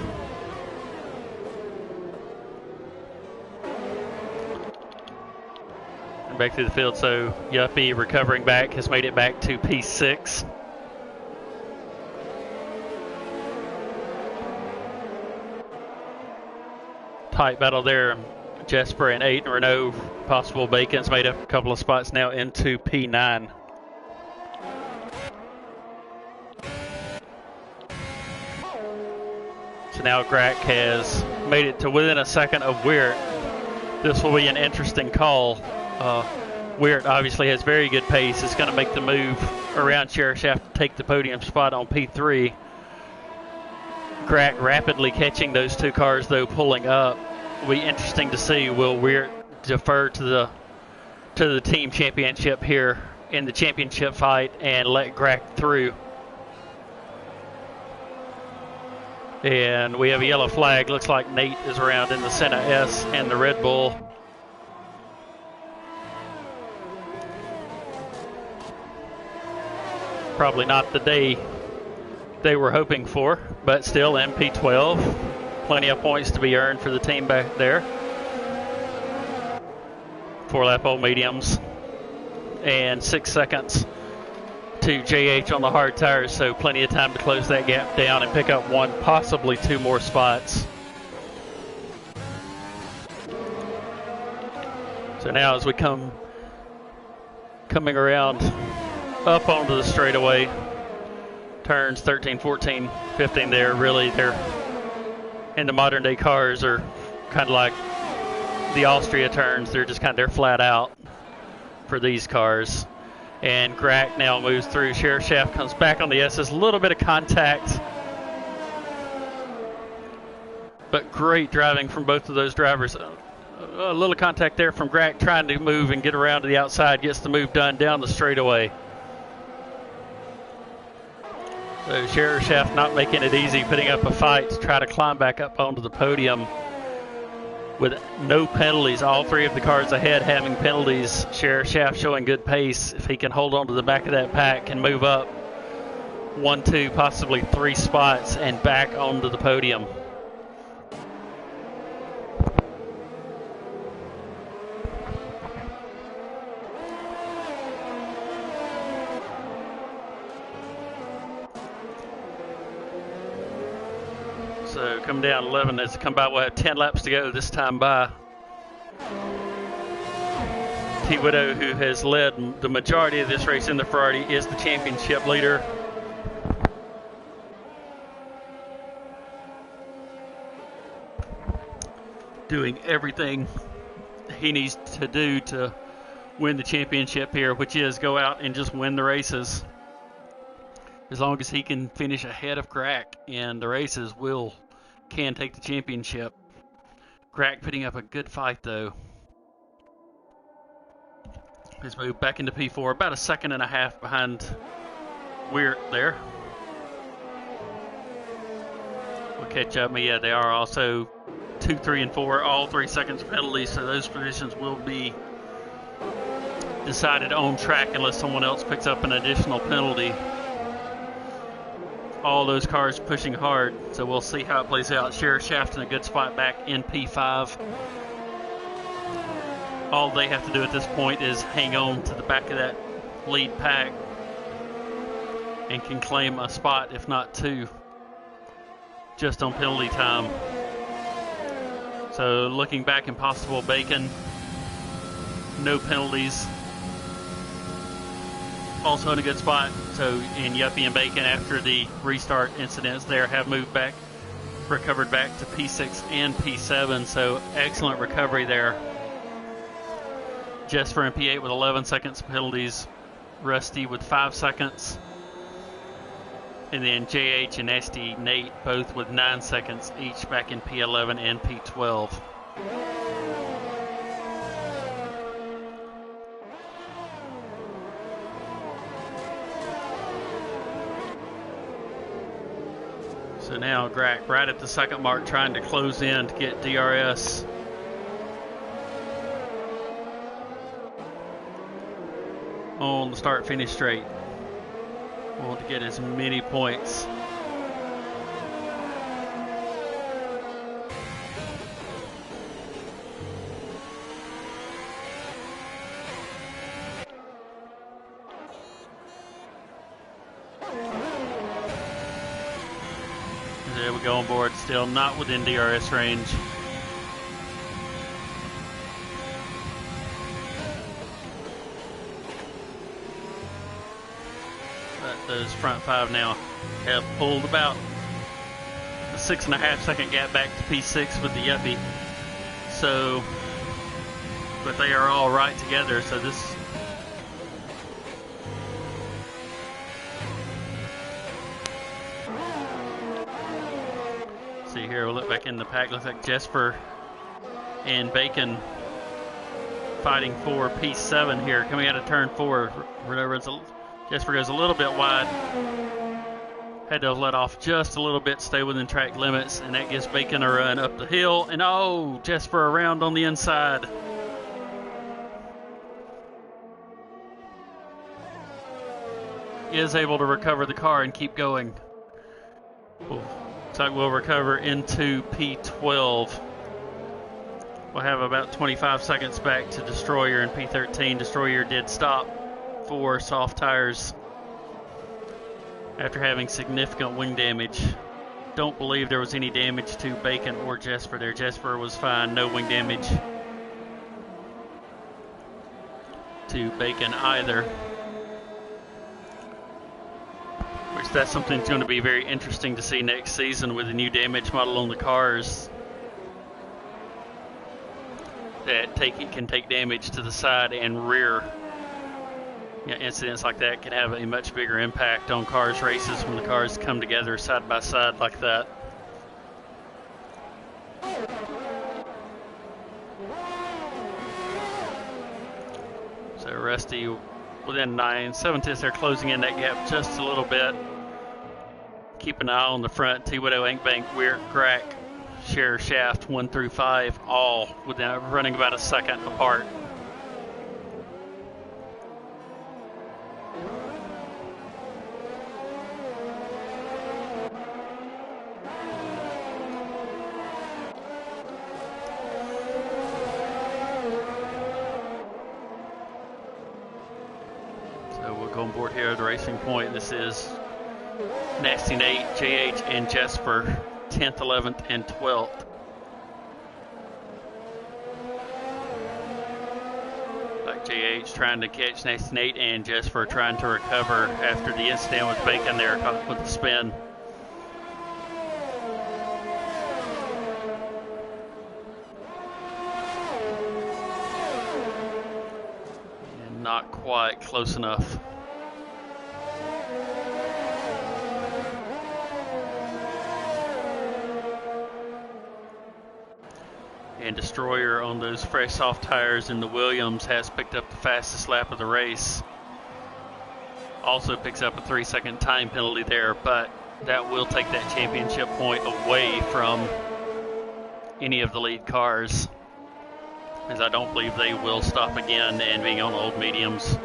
And back through the field, so Yuppie recovering back, has made it back to P6. Tight battle there. Jesper and 8 and Renault, possible Bacon's made up a couple of spots now into P9. So now Grack has made it to within a second of Weert. This will be an interesting call. Weert obviously has very good pace. It's going to make the move around Scherer Shaft to take the podium spot on P3. Grack rapidly catching those 2 cars, though, pulling up. Will be interesting to see. Will Weert defer to the team championship here in the championship fight and let Grack through? And we have a yellow flag. Looks like Nate is around in the Senna S and the Red Bull. Probably not the day they were hoping for, but still MP12. Plenty of points to be earned for the team back there. 4-lap old mediums. And 6 seconds to JH on the hard tires, so plenty of time to close that gap down and pick up 1, possibly 2 more spots. So now as we coming around up onto the straightaway, turns 13, 14, 15 there, really they're in the modern day cars are kind of like the Austria turns. They're flat out for these cars. And Grack now moves through. Scherer Shaft comes back on the S's. A little bit of contact. But great driving from both of those drivers. A little contact there from Grack trying to move and get around to the outside. Gets the move done down the straightaway. So Scherer Shaft not making it easy, putting up a fight to try to climb back up onto the podium. With no penalties, all 3 of the cars ahead having penalties. Scherer Shaft showing good pace. If he can hold on to the back of that pack and move up 1, 2, possibly 3 spots and back onto the podium. So come down 11 as they come by. We'll have 10 laps to go this time by. T Widow, who has led the majority of this race in the Ferrari, is the championship leader. Doing everything he needs to do to win the championship here, which is go out and just win the races. As long as he can finish ahead of Grack in the races, can take the championship. Grack putting up a good fight though. He's moved back into P4, about a second and a half behind Weir there. We'll catch up, but yeah, they are also 2, 3, and 4, all 3 seconds penalties, so those positions will be decided on track unless someone else picks up an additional penalty. All those cars pushing hard, so we'll see how it plays out. Sheriff Shaft in a good spot back in P5. All they have to do at this point is hang on to the back of that lead pack and can claim a spot, if not 2, just on penalty time. So looking back, Impossible Bacon, no penalties. Also in a good spot. So in Yuppie and Bacon, after the restart incidents there, have moved back, recovered back to P6 and P7. So excellent recovery there. Jesper in P8 with 11 seconds penalties. Rusty with 5 seconds. And then JH and Nasty Nate both with 9 seconds each back in P11 and P12. So now Grack right at the second mark trying to close in to get DRS. On the start-finish straight. Want to get as many points. There we go on board, still not within DRS range. Those front 5 now have pulled about a 6.5 second gap back to P6 with the Yuppie. So, but they are all right together. So this, see here, we'll look back in the pack. Looks like Jesper and Bacon fighting for P7 here, coming out of turn 4. Jesper goes a little bit wide. Had to let off just a little bit, stay within track limits, and that gives Bacon a run up the hill. And oh, Jesper around on the inside. Is able to recover the car and keep going. Looks like we'll recover into P12. We'll have about 25 seconds back to Destroyer in P13. Destroyer did stop for soft tires after having significant wing damage. Don't believe there was any damage to Bacon or Jesper there. Jesper was fine, no wing damage to Bacon either. Which that's something that's going to be very interesting to see next season with the new damage model on the cars. That can take damage to the side and rear. Incidents like that can have a much bigger impact on cars races when the cars come together side by side like that. So Rusty within 9/7 they're closing in that gap just a little bit. Keep an eye on the front. T-Widow, Inkbank, Weir, Grack, Share, Shaft 1 through 5, all within running about a second apart. On board here at the Racing Point. This is Nasty Nate, JH, and Jesper, 10th, 11th, and 12th. Like JH trying to catch Nasty Nate and Jesper trying to recover after the incident with Bacon there with the spin. And not quite close enough. And Destroyer on those fresh soft tires in the Williams has picked up the fastest lap of the race. Also picks up a 3-second time penalty there, but that will take that championship point away from any of the lead cars, as I don't believe they will stop again, and being on old mediums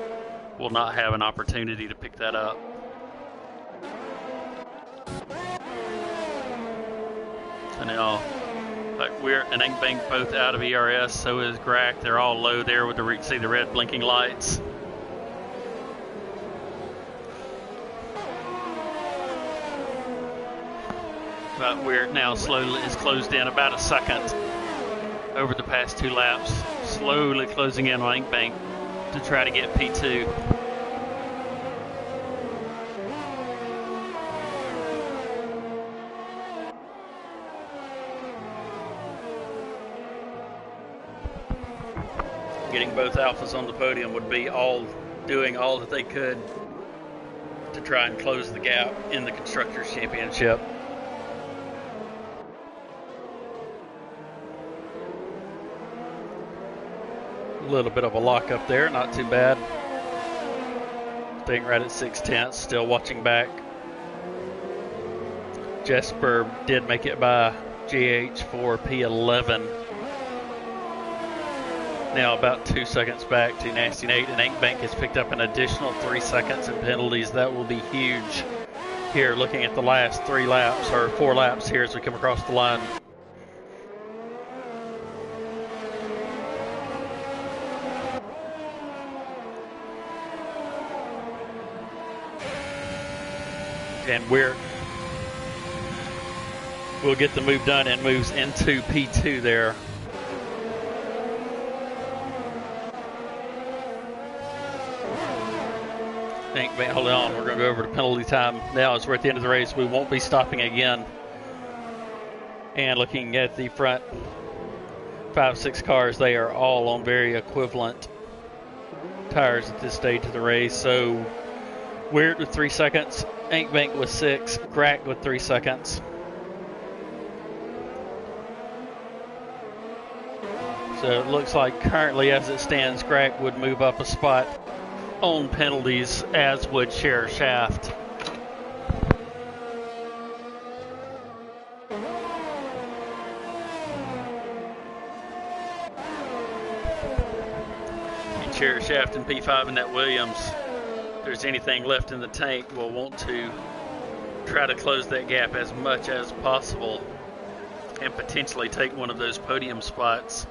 will not have an opportunity to pick that up. So now, like Weir and Inkbank both out of ERS, so is Grack. They're all low there with the, see the red blinking lights. But Weir now slowly is closed in about a second over the past 2 laps, slowly closing in on Inkbank to try to get P2. Getting both Alphas on the podium would be doing all that they could to try and close the gap in the Constructors' Championship. A little bit of a lock up there, not too bad. Staying right at 6/10, still watching back. Jesper did make it by GH for P11. Now about 2 seconds back to Nasty Nate, and Inkbank has picked up an additional 3 seconds in penalties. That will be huge here, looking at the last 3 laps, or 4 laps here as we come across the line. And we'll get the move done and moves into P2 there. Hold on, we're going to go over to penalty time now as we're at the end of the race. We won't be stopping again. And looking at the front 5-6 cars, they are all on very equivalent tires at this stage of the race. So Weird with 3 seconds, Inkbank with 6, Grack with 3 seconds. So it looks like currently as it stands, Grack would move up a spot on penalties, as would Share Shaft. And Share Shaft and P5 in that Williams, if there's anything left in the tank, will want to try to close that gap as much as possible and potentially take one of those podium spots.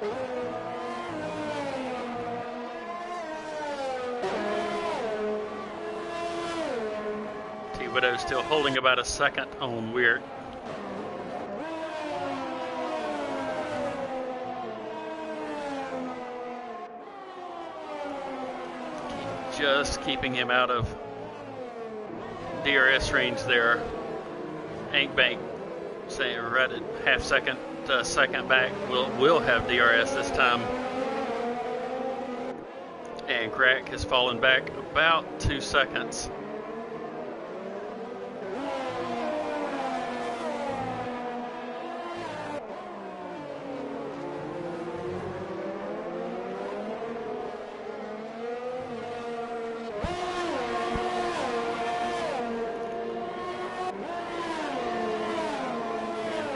Widow still holding about a second on Weird. Just keeping him out of DRS range there. Inkbank saying right at half second to second back. Will have DRS this time. And Grack has fallen back about 2 seconds.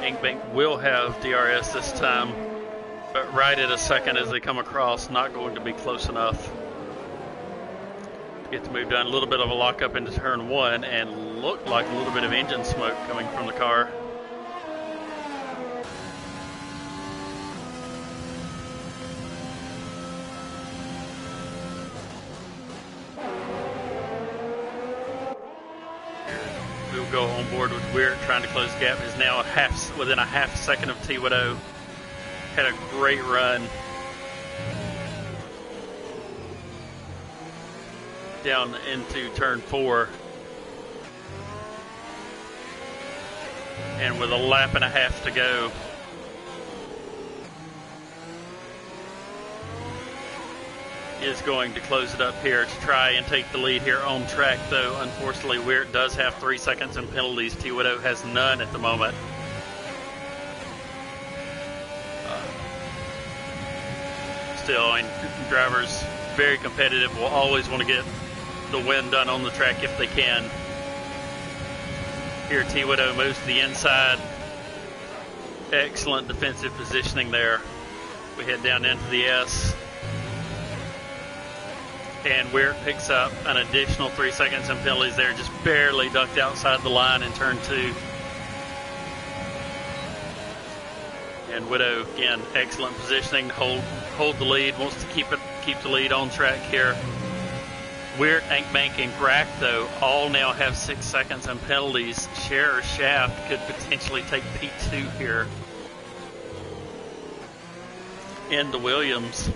Inkbank will have DRS this time, but right at a second as they come across, not going to be close enough to get the move done. A little bit of a lockup into turn 1 and looked like a little bit of engine smoke coming from the car. Go on board with Weird, trying to close the gap. Is now within a half second of T. Widow. Had a great run down into turn 4, and with a lap and a half to go, is going to close it up here to try and take the lead here on track, though. Unfortunately, Weird does have 3 seconds in penalties. T. Widow has none at the moment. still. I mean, drivers very competitive, will always want to get the win done on the track if they can. Here, T. Widow moves to the inside. Excellent defensive positioning there. We head down into the S. And Weir picks up an additional 3 seconds in penalties there, just barely ducked outside the line in turn 2. And Widow, again, excellent positioning to hold the lead, wants to keep the lead on track here. Weir, Ankbank, and Grack, though, all now have 6 seconds in penalties. Scherer Shaft could potentially take P2 here into Williams.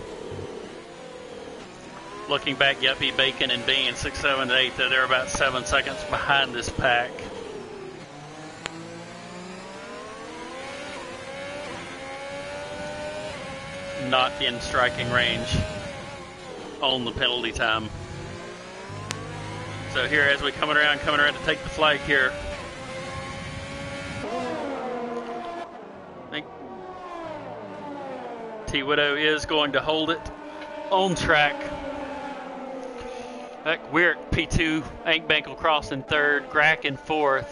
Looking back, Yuppie, Bacon, and Bean, 6, 7, and 8, they're about 7 seconds behind this pack. Not in striking range on the penalty time. So here, as we coming around to take the flag here. I think T. Widow is going to hold it on track. We're at P2, Ankbank will cross in 3rd, Grack in 4th.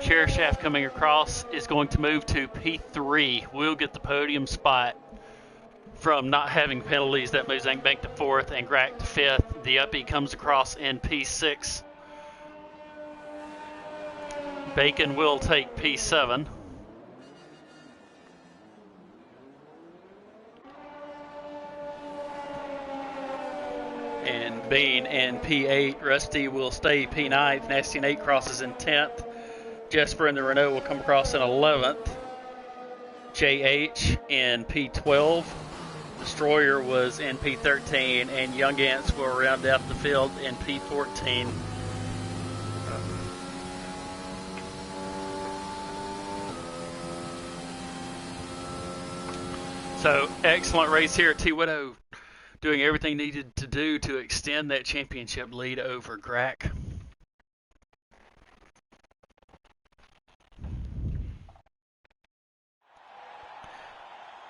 Scherer Shaft coming across is going to move to P3. We'll get the podium spot from not having penalties. That moves Ankbank to 4th and Grack to 5th. The Uppie comes across in P6. Bacon will take P7. And Bean in P8. Rusty will stay P9th. Nasty Nate crosses in 10th. Jesper and the Renault will come across in 11th. JH in P12. Destroyer was in P13. And Young Ants will round out the field in P14. So, excellent race here at T. Widow. Doing everything needed to do to extend that championship lead over Grack.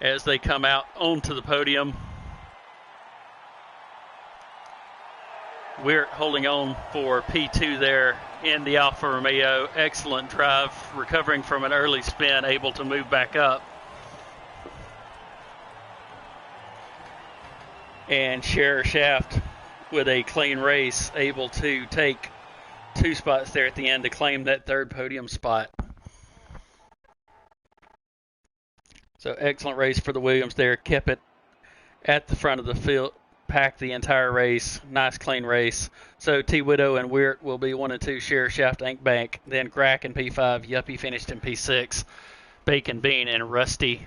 As they come out onto the podium, we're holding on for P2 there in the Alfa Romeo. Excellent drive, recovering from an early spin, able to move back up. And Scherer Shaft with a clean race, able to take 2 spots there at the end to claim that 3rd podium spot. So excellent race for the Williams there. Kept it at the front of the field, packed the entire race. Nice clean race. So T. Widow and Weir will be 1 and 2. Scherer Shaft, Ankbank. Then Grack in P5. Yuppie finished in P6. Bacon, Bean, and Rusty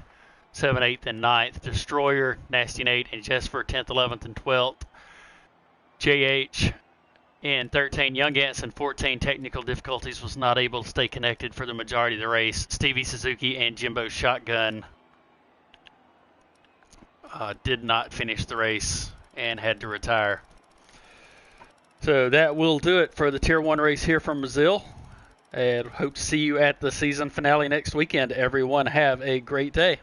7th, 8th, and 9th. Destroyer, Nasty Nate, and Jesper 10th, 11th, and 12th. JH in 13. Young Ants in 14. Technical difficulties, was not able to stay connected for the majority of the race. Stevie Suzuki and Jimbo Shotgun did not finish the race and had to retire. So that will do it for the Tier 1 race here from Brazil. And hope to see you at the season finale next weekend. Everyone have a great day.